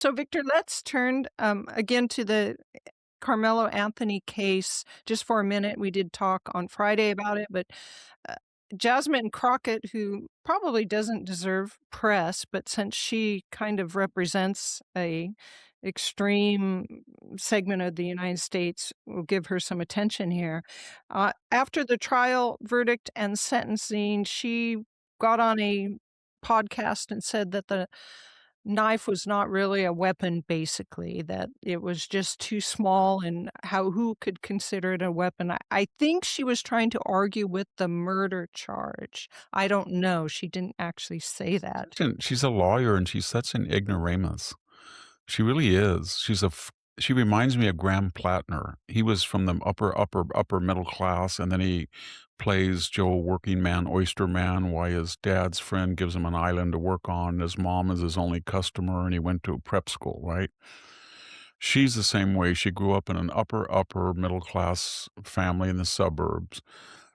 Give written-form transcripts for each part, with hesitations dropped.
So, Victor, let's turn again to the Carmelo Anthony case just for a minute. We did talk on Friday about it, but uh, Jasmine Crockett, who probably doesn't deserve press, but since she kind of represents a extreme segment of the United States, we'll give her some attention here. After the trial verdict and sentencing, she got on a podcast and said that the knife was not really a weapon, basically, that it was just too small and who could consider it a weapon. I think she was trying to argue with the murder charge. I don't know. She didn't actually say that. And she's a lawyer and she's such an ignoramus. She really is. She reminds me of Graham Plattner. He was from the upper middle class, and then he plays Joe Working Man, Oyster Man, while his dad's friend gives him an island to work on. His mom is his only customer, and he went to prep school, right? She's the same way. She grew up in an upper middle class family in the suburbs,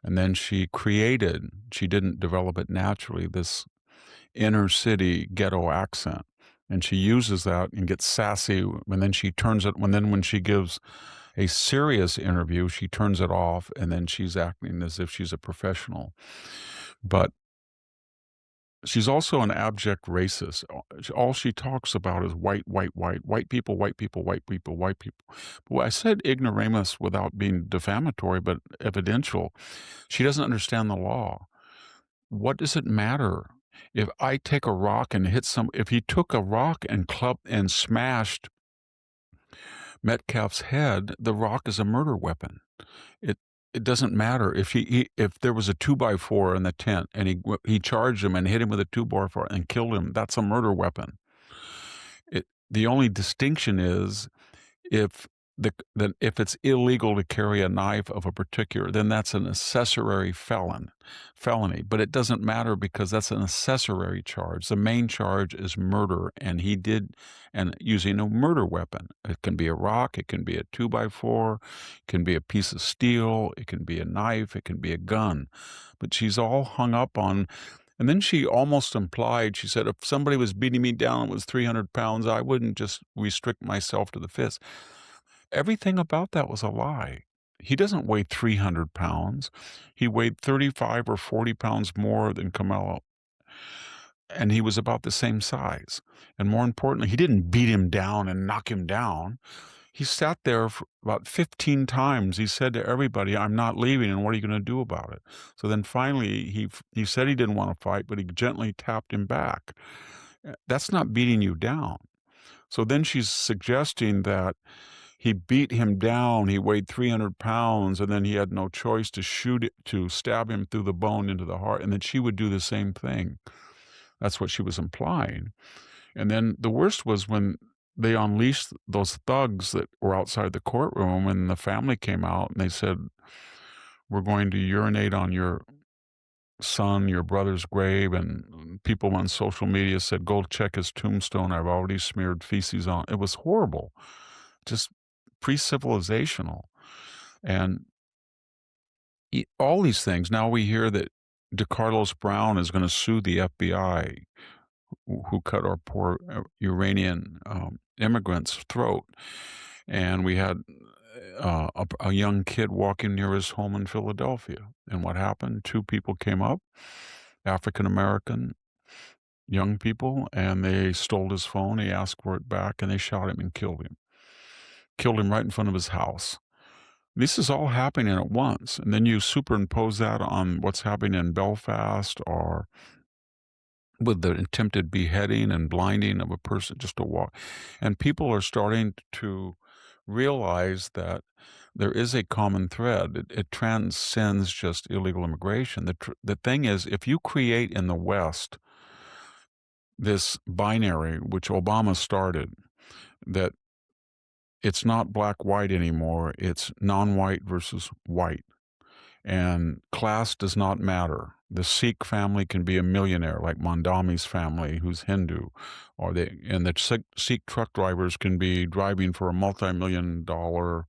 and then she didn't develop it naturally, this inner city ghetto accent. And she uses that and gets sassy, and then she turns it when she gives a serious interview, she turns it off, and then she's acting as if she's a professional. But she's also an abject racist. All she talks about is white people, white people, white people, white people. Well, I said ignoramus without being defamatory, but evidential. She doesn't understand the law. What does it matter if I take a rock and hit if he took a rock and clubbed and smashed Metcalf's head, the rock is a murder weapon. It it doesn't matter if if there was a 2x4 in the tent and he charged him and hit him with a 2x4 and killed him, that's a murder weapon. The only distinction is if if it's illegal to carry a knife of a particular, then that's an accessory felony. But it doesn't matter because that's an accessory charge. The main charge is murder, and he did, and using a murder weapon. It can be a rock, it can be a 2x4, it can be a piece of steel, it can be a knife, it can be a gun. But she's all hung up on. And then she almost implied, she said, if somebody was beating me down and was 300 pounds, I wouldn't just restrict myself to the fist. Everything about that was a lie. He doesn't weigh 300 pounds. He weighed 35 or 40 pounds more than Carmelo, and he was about the same size. And more importantly, he didn't beat him down and knock him down. He sat there for about 15 times. He said to everybody, I'm not leaving, and what are you going to do about it? So then finally, he said he didn't want to fight, but he gently tapped him back. That's not beating you down. So then she's suggesting that he beat him down, he weighed 300 pounds, and then he had no choice to stab him through the bone into the heart, and that she would do the same thing. That's what she was implying. And then the worst was when they unleashed those thugs that were outside the courtroom, and the family came out and they said, "We're going to urinate on your son, your brother's grave." And people on social media said, "Go check his tombstone. I've already smeared feces on." It was horrible, just pre-civilizational. And all these things. Now we hear that DeCarlos Brown is going to sue the FBI who cut our poor Iranian immigrant's throat. And we had a young kid walking near his home in Philadelphia. And what happened? Two people came up, African American young people, and they stole his phone. He asked for it back, and they shot him and killed him. Killed him right in front of his house. This is all happening at once. And then you superimpose that on what's happening in Belfast or with the attempted beheading and blinding of a person just to walk. And people are starting to realize that there is a common thread. It transcends just illegal immigration. The thing is, if you create in the West this binary, which Obama started, that it's not black white anymore, it's non-white versus white, and class does not matter. The Sikh family can be a millionaire, like Mandami's family, who's Hindu, and the Sikh truck drivers can be driving for a multi-million dollar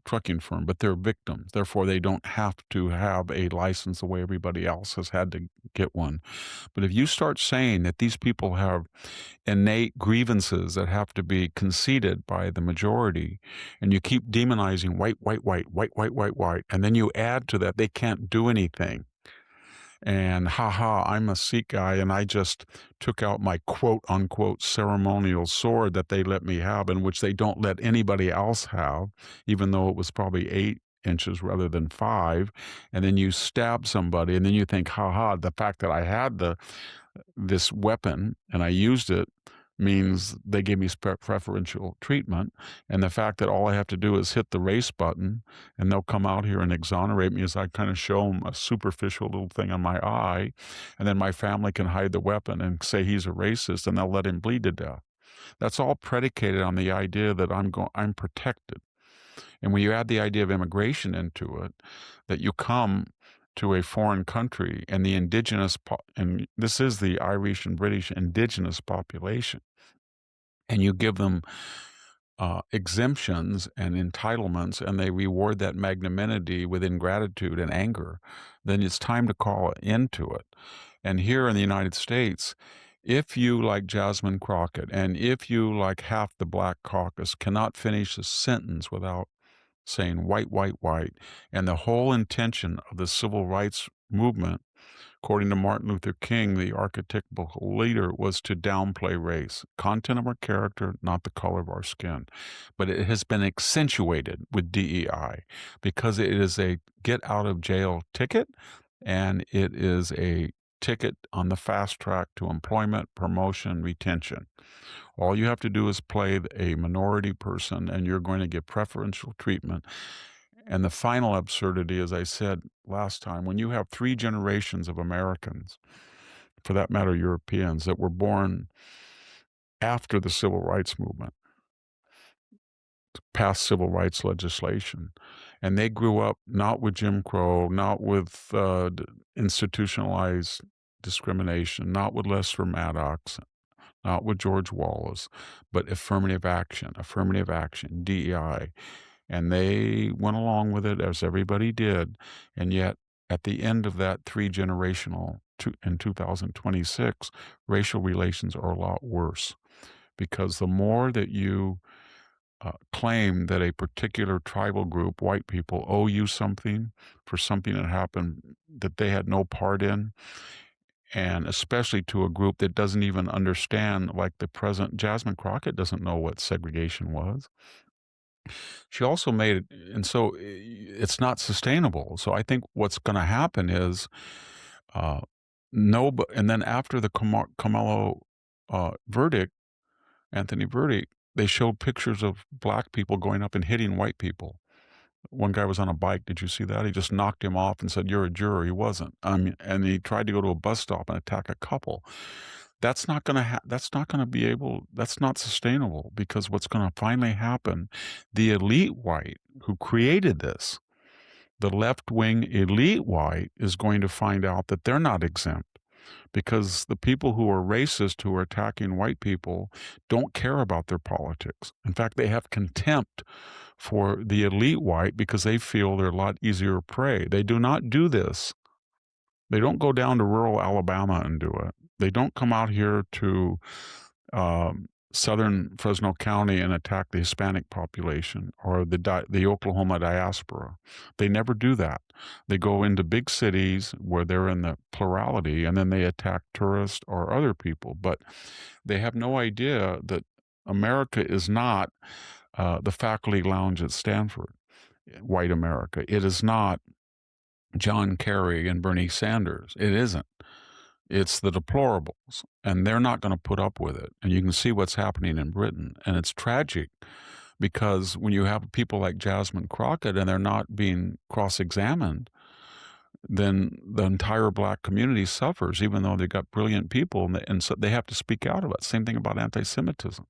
trucking firm, but they're victims. Therefore, they don't have to have a license the way everybody else has had to get one. But if you start saying that these people have innate grievances that have to be conceded by the majority, and you keep demonizing white, white, white, white, white, white, white, and then you add to that they can't do anything. And haha, I'm a Sikh guy, and I just took out my quote unquote ceremonial sword that they let me have, and which they don't let anybody else have, even though it was probably 8 inches rather than 5. And then you stab somebody, and then you think, haha, the fact that I had this weapon and I used it means they gave me preferential treatment. And the fact that all I have to do is hit the race button and they'll come out here and exonerate me as I kind of show them a superficial little thing on my eye. And then my family can hide the weapon and say he's a racist and they'll let him bleed to death. That's all predicated on the idea that I'm protected. And when you add the idea of immigration into it, that you come to a foreign country and the indigenous, and this is the Irish and British indigenous population, and you give them exemptions and entitlements, and they reward that magnanimity with ingratitude and anger, then it's time to call an end to it. And here in the United States, if you, like Jasmine Crockett, and if you, like half the Black Caucus, cannot finish a sentence without saying white, white, white, and the whole intention of the civil rights movement, according to Martin Luther King, the archetypical leader, was to downplay race, content of our character, not the color of our skin. But it has been accentuated with DEI because it is a get out of jail ticket, and it is a ticket on the fast track to employment, promotion, retention. All you have to do is play a minority person, and you're going to get preferential treatment. And the final absurdity, as I said last time, when you have 3 generations of Americans, for that matter, Europeans, that were born after the civil rights movement, passed civil rights legislation, and they grew up not with Jim Crow, not with institutionalized discrimination, not with Lester Maddox, not with George Wallace, but affirmative action, DEI. And they went along with it as everybody did. And yet, at the end of that 3 generational in 2026, racial relations are a lot worse because the more that you claim that a particular tribal group, white people, owe you something for something that happened that they had no part in, and especially to a group that doesn't even understand, like the present Jasmine Crockett doesn't know what segregation was. She also made it, and so it's not sustainable. So I think what's going to happen is uh, no, and then after the Karmelo verdict, Anthony verdict, they showed pictures of black people going up and hitting white people. One guy was on a bike. Did you see that? He just knocked him off and said, "You're a juror." He wasn't. I mean, and he tried to go to a bus stop and attack a couple. That's not going to that's not going to be able, that's not sustainable because what's going to finally happen, the elite white who created this, the left-wing elite white is going to find out that they're not exempt because the people who are racist, who are attacking white people, don't care about their politics. In fact, they have contempt for the elite white because they feel they're a lot easier prey. They do not do this. They don't go down to rural Alabama and do it. They don't come out here to southern Fresno County and attack the Hispanic population or the Oklahoma diaspora. They never do that. They go into big cities where they're in the plurality, and then they attack tourists or other people. But they have no idea that America is not the faculty lounge at Stanford, white America. It is not John Kerry and Bernie Sanders. It isn't. It's the deplorables, and they're not going to put up with it. And you can see what's happening in Britain. And it's tragic because when you have people like Jasmine Crockett and they're not being cross-examined, then the entire black community suffers, even though they've got brilliant people, and so they have to speak out about it. Same thing about anti-Semitism.